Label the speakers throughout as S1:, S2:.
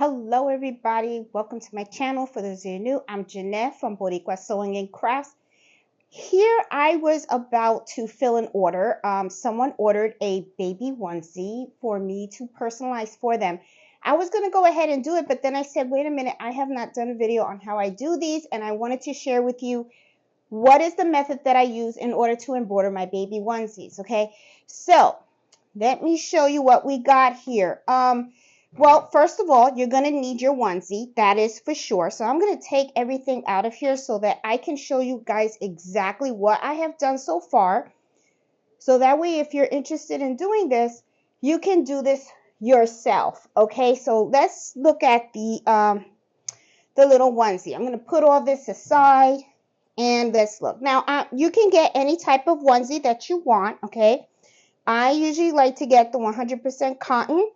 S1: Hello everybody, welcome to my channel. For those of you new, I'm Jeanette from Boricua Sewing and Crafts. Here I was about to fill an order. Someone ordered a baby onesie for me to personalize for them. I was going to go ahead and do it, but then I said, wait a minute, I have not done a video on how I do these, and I wanted to share with you what is the method that I use in order to embroider my baby onesies. Okay, so let me show you what we got here. Well, first of all, you're going to need your onesie. That is for sure. So I'm going to take everything out of here so that I can show you guys exactly what I have done so far. So that way, if you're interested in doing this, you can do this yourself. Okay, so let's look at the little onesie. I'm going to put all this aside and let's look. Now, you can get any type of onesie that you want. Okay, I usually like to get the 100% cotton.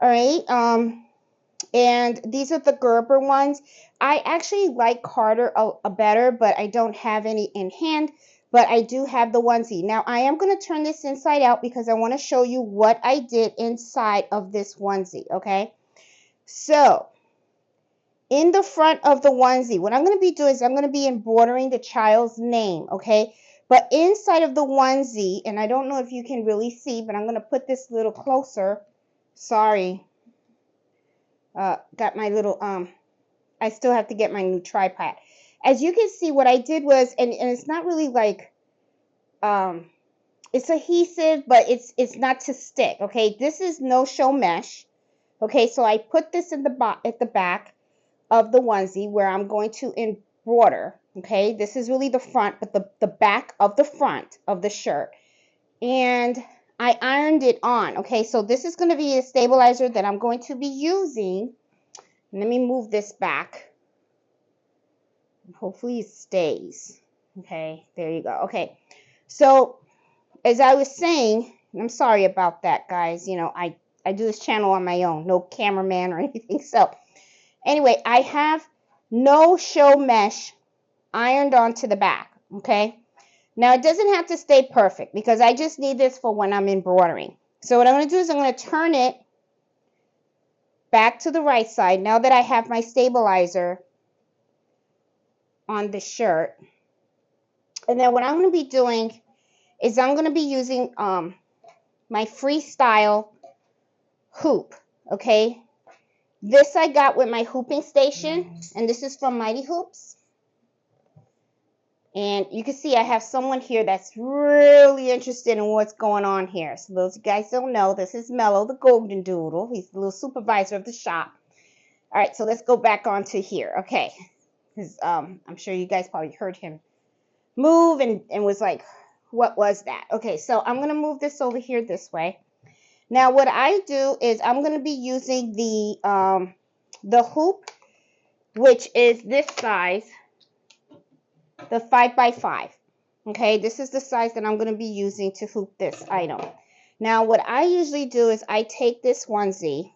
S1: All right, and these are the Gerber ones. I actually like Carter a better, but I don't have any in hand, but I do have the onesie. Now, I am going to turn this inside out because I want to show you what I did inside of this onesie, okay? So, in the front of the onesie, what I'm going to be doing is I'm going to be embroidering the child's name, okay? But inside of the onesie, and I don't know if you can really see, but I'm going to put this a little closer. Sorry. Got my little, I still have to get my new tripod. As you can see, what I did was, and it's not really like, it's adhesive, but it's not to stick, okay? This is no-show mesh, okay? So I put this in at the back of the onesie where I'm going to embroider, okay? This is really the front, but the back of the front of the shirt. And I ironed it on, okay? So this is going to be a stabilizer that I'm going to be using. Let me move this back. Hopefully it stays. Okay, there you go. Okay, so as I was saying, I'm sorry about that, guys. You know, I do this channel on my own. No cameraman or anything. So anyway, I have no-show mesh ironed onto the back, okay? Now, it doesn't have to stay perfect because I just need this for when I'm embroidering. So what I'm going to do is I'm going to turn it back to the right side now that I have my stabilizer on the shirt. And then what I'm going to be doing is I'm going to be using my freestyle hoop, okay? This I got with my hooping station, and this is from Mighty Hoops. And you can see I have someone here that's really interested in what's going on here. So those of you guys don't know, this is Mello, the golden doodle. He's the little supervisor of the shop. All right, so let's go back onto here, okay? Because I'm sure you guys probably heard him move and was like, what was that? Okay, so I'm going to move this over here this way. Now, what I do is I'm going to be using the hoop, which is this size, the 5x5. Okay, this is the size that I'm going to be using to hoop this item. Now, what I usually do is I take this onesie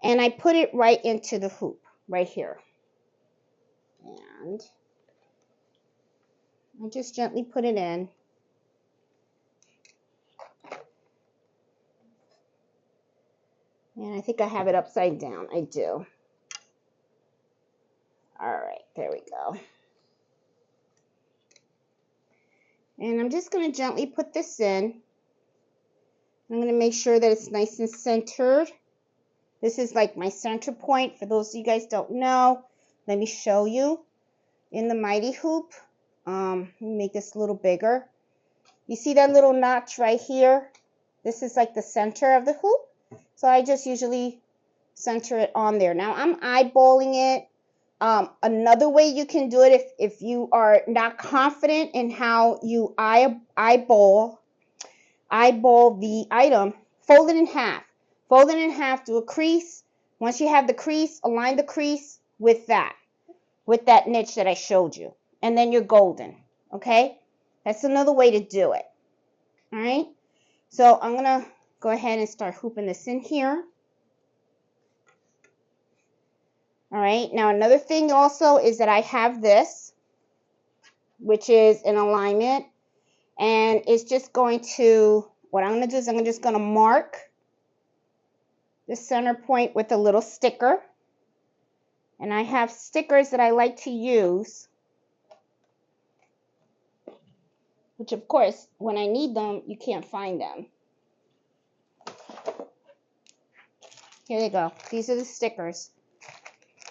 S1: and I put it right into the hoop, right here. And I just gently put it in. And I think I have it upside down. I do. All right, there we go. And I'm just going to gently put this in. I'm going to make sure that it's nice and centered. This is like my center point. For those of you guys don't know, let me show you. In the Mighty Hoop, let me make this a little bigger. You see that little notch right here? This is like the center of the hoop. So I just usually center it on there. Now I'm eyeballing it. Another way you can do it if you are not confident in how you eyeball the item, fold it in half. Fold it in half, do a crease. Once you have the crease, align the crease with that niche that I showed you. And then you're golden, okay? That's another way to do it, all right? So I'm going to go ahead and start hooping this in here. All right, now another thing also is that I have this, which is an alignment, and it's just going to, what I'm going to do is I'm just going to mark the center point with a little sticker. And I have stickers that I like to use, which of course, when I need them, you can't find them. Here they go. These are the stickers.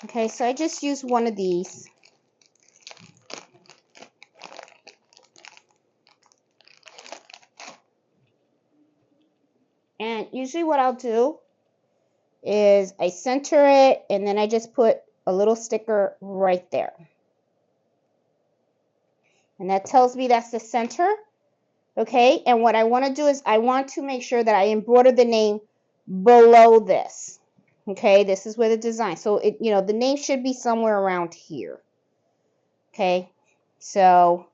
S1: Okay, so I just use one of these. And usually what I'll do is I center it and then I just put a little sticker right there. And that tells me that's the center. Okay, and what I want to do is I want to make sure that I embroider the name below this. Okay, this is where the design. So it, you know, the name should be somewhere around here. Okay, so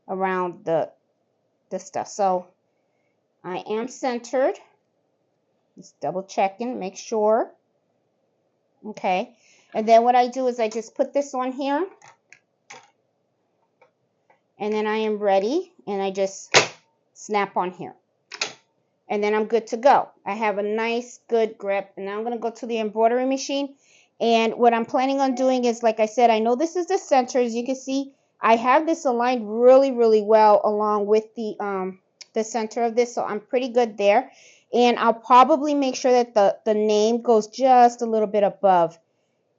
S1: around the stuff. So I am centered. Just double checking, make sure. Okay, and then what I do is I just put this on here. And then I am ready, and I just snap on here. And then I'm good to go. I have a nice, good grip. And now I'm going to go to the embroidery machine. And what I'm planning on doing is, like I said, I know this is the center. As you can see, I have this aligned really, really well along with the center of this. So I'm pretty good there. And I'll probably make sure that the name goes just a little bit above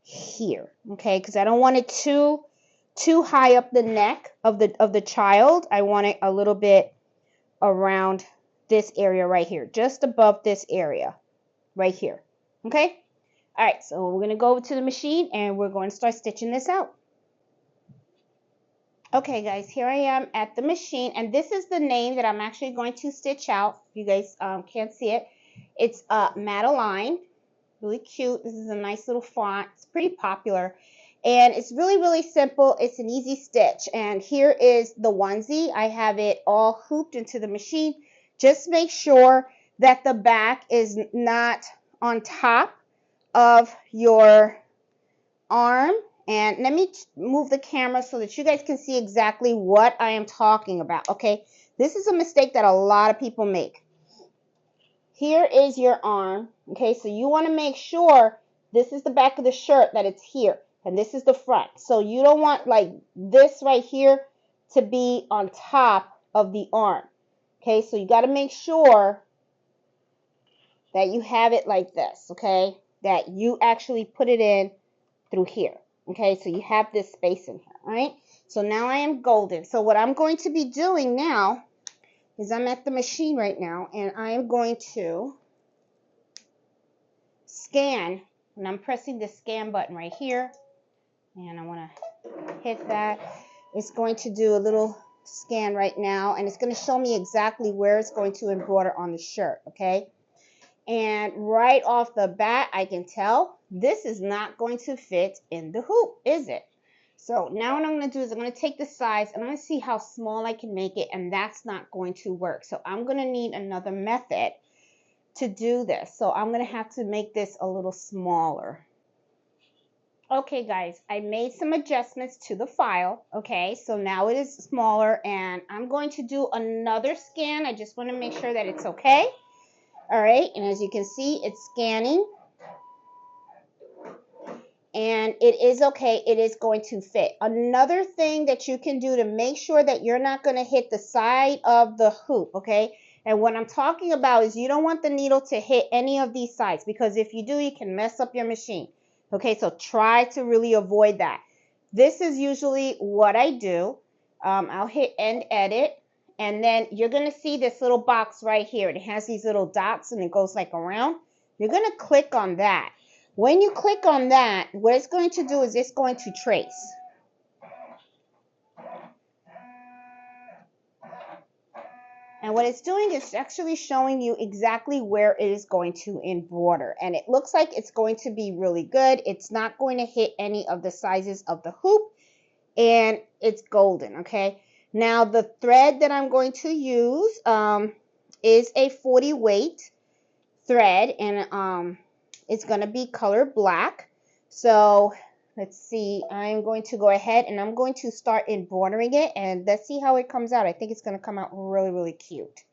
S1: here. Okay, because I don't want it too high up the neck of the child. I want it a little bit around this area right here, just above this area right here. Okay, all right, so we're going to go over to the machine and we're going to start stitching this out. Okay guys, here I am at the machine, and this is the name that I'm actually going to stitch out. You guys can't see it. It's Madeline. Really cute. This is a nice little font. It's pretty popular. And it's really, really simple. It's an easy stitch. And here is the onesie. I have it all hooped into the machine. Just make sure that the back is not on top of your arm. And let me move the camera so that you guys can see exactly what I am talking about. Okay, this is a mistake that a lot of people make. Here is your arm. Okay, so you want to make sure this is the back of the shirt, that it's here. And this is the front. So you don't want like this right here to be on top of the arm. Okay, so you got to make sure that you have it like this. Okay, that you actually put it in through here. Okay, so you have this space in here. All right, so now I am golden. So what I'm going to be doing now is I'm at the machine right now, and I am going to scan, and I'm pressing the scan button right here, and I want to hit that. It's going to do a little scan right now, and it's going to show me exactly where it's going to embroider on the shirt. Okay, and right off the bat I can tell this is not going to fit in the hoop, is it? So now what I'm going to do is I'm going to take the size and I'm going to see how small I can make it, and that's not going to work. So I'm going to need another method to do this. So I'm going to have to make this a little smaller. Okay guys, I made some adjustments to the file. Okay, so now it is smaller, and I'm going to do another scan. I just want to make sure that it's okay. All right, and as you can see, it's scanning. And it is okay. It is going to fit. Another thing that you can do to make sure that you're not going to hit the side of the hoop, okay? And what I'm talking about is you don't want the needle to hit any of these sides, because if you do, you can mess up your machine. Okay, so try to really avoid that. This is usually what I do. I'll hit end edit, and then you're going to see this little box right here. It has these little dots and it goes like around. You're going to click on that. When you click on that, what it's going to do is it's going to trace. And what it's doing is actually showing you exactly where it is going to embroider. And it looks like it's going to be really good. It's not going to hit any of the sizes of the hoop. And it's golden, okay? Now, the thread that I'm going to use is a 40 weight thread. And it's going to be color black. So let's see, I'm going to go ahead and I'm going to start embroidering it, and let's see how it comes out. I think it's going to come out really, really cute.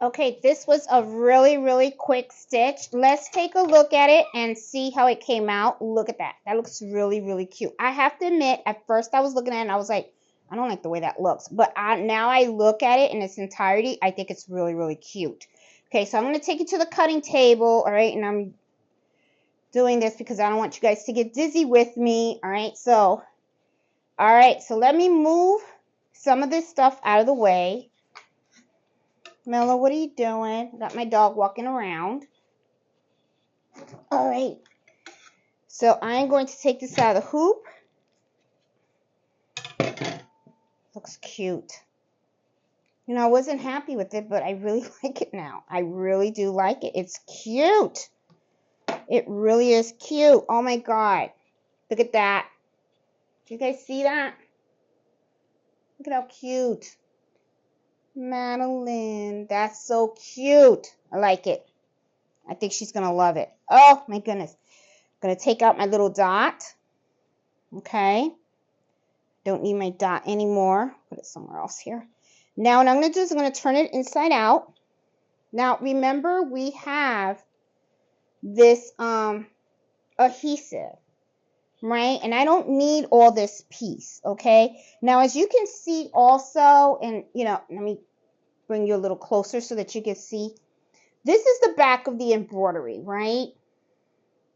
S1: Okay, this was a really, really quick stitch. Let's take a look at it and see how it came out. Look at that. That looks really, really cute. I have to admit, at first I was looking at it and I was like, I don't like the way that looks. But now I look at it in its entirety, I think it's really, really cute. Okay, so I'm going to take it to the cutting table, all right? And I'm doing this because I don't want you guys to get dizzy with me, all right? So, all right, so let me move some of this stuff out of the way. Mella, what are you doing? Got my dog walking around. All right. So I'm going to take this out of the hoop. Looks cute. You know, I wasn't happy with it, but I really like it now. I really do like it. It's cute. It really is cute. Oh my God. Look at that. Do you guys see that? Look at how cute. Madeline, that's so cute. I like it. I think she's going to love it. Oh, my goodness. I'm going to take out my little dot. Okay. Don't need my dot anymore. Put it somewhere else here. Now what I'm going to do is I'm going to turn it inside out. Now, remember, we have this adhesive, right? And I don't need all this piece, okay? Now, as you can see also, and, you know, let me bring you a little closer so that you can see. This is the back of the embroidery, right?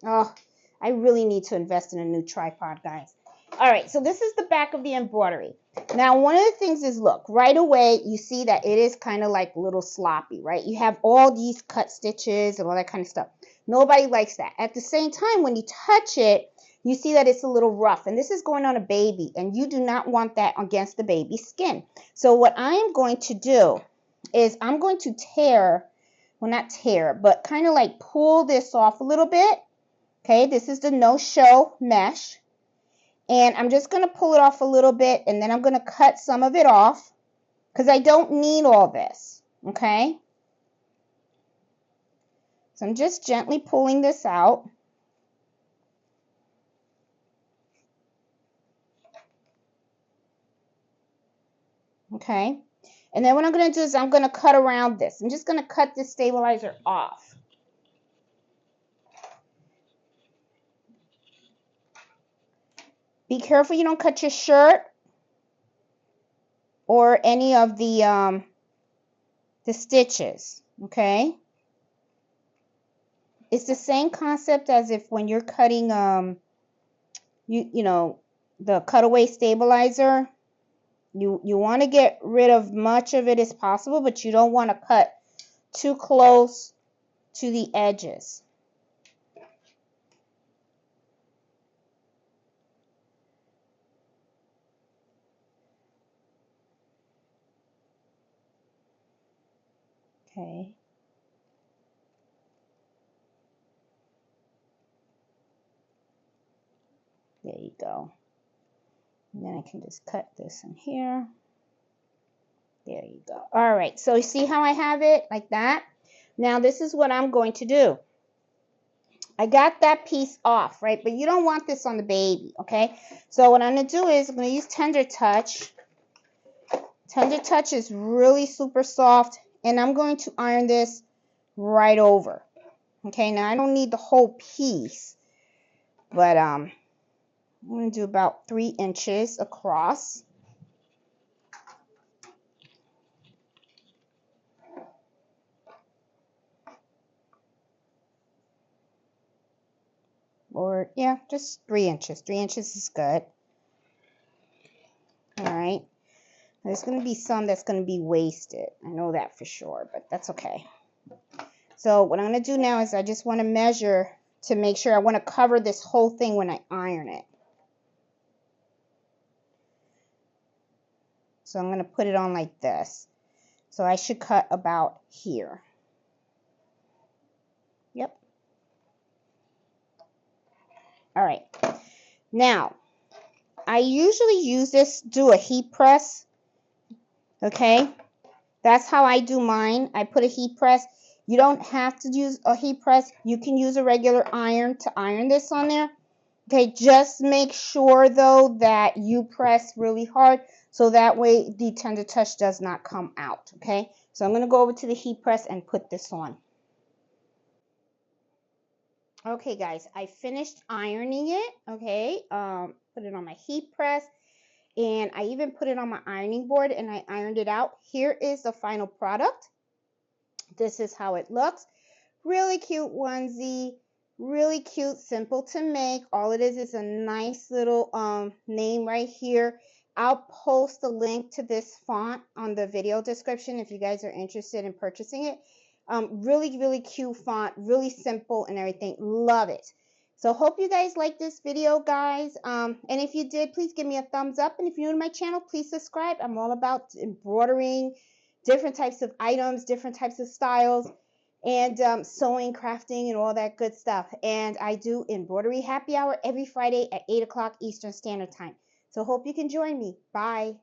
S1: Oh, I really need to invest in a new tripod, guys. All right, so this is the back of the embroidery. Now, one of the things is, look, right away, you see that it is kind of like a little sloppy, right? You have all these cut stitches and all that kind of stuff. Nobody likes that. At the same time, when you touch it, you see that it's a little rough. And this is going on a baby, and you do not want that against the baby's skin. So what I am going to do is I'm going to tear, well, not tear, but kind of like pull this off a little bit. Okay, this is the no-show mesh. And I'm just going to pull it off a little bit, and then I'm going to cut some of it off because I don't need all this, okay? So I'm just gently pulling this out. Okay, and then what I'm going to do is I'm going to cut around this. I'm just going to cut this stabilizer off. Be careful you don't cut your shirt or any of the stitches, okay? It's the same concept as if when you're cutting you know, the cutaway stabilizer. You want to get rid of much of it as possible, but you don't want to cut too close to the edges. Okay. There you go. And then I can just cut this in here. There you go. All right. So you see how I have it like that? Now this is what I'm going to do. I got that piece off, right? But you don't want this on the baby, okay? So what I'm going to do is I'm going to use Tender Touch. Tender Touch is really super soft. And I'm going to iron this right over. Okay, now I don't need the whole piece. But I'm going to do about 3 inches across. Or, yeah, just 3 inches. 3 inches is good. Alright. There's going to be some that's going to be wasted. I know that for sure, but that's okay. So what I'm going to do now is I just want to measure to make sure I want to cover this whole thing when I iron it. So I'm going to put it on like this. So I should cut about here. Yep. All right. Now, I usually use this, do a heat press. Okay. That's how I do mine. I put a heat press. You don't have to use a heat press. You can use a regular iron to iron this on there. Okay, just make sure though that you press really hard so that way the tender touch does not come out. Okay, so I'm going to go over to the heat press and put this on. Okay guys, I finished ironing it. Okay, put it on my heat press, and I even put it on my ironing board and I ironed it out. Here is the final product. This is how it looks. Really cute onesie, really cute, simple to make. All it is a nice little name right here. I'll post the link to this font on the video description if you guys are interested in purchasing it. Really cute font, really simple and everything. Love it. So hope you guys like this video, guys. And if you did, please give me a thumbs up. And if you're new to my channel, please subscribe. I'm all about embroidering, different types of items, different types of styles, and sewing, crafting, and all that good stuff. And I do embroidery happy hour every Friday at 8 o'clock Eastern Standard Time. So hope you can join me. Bye.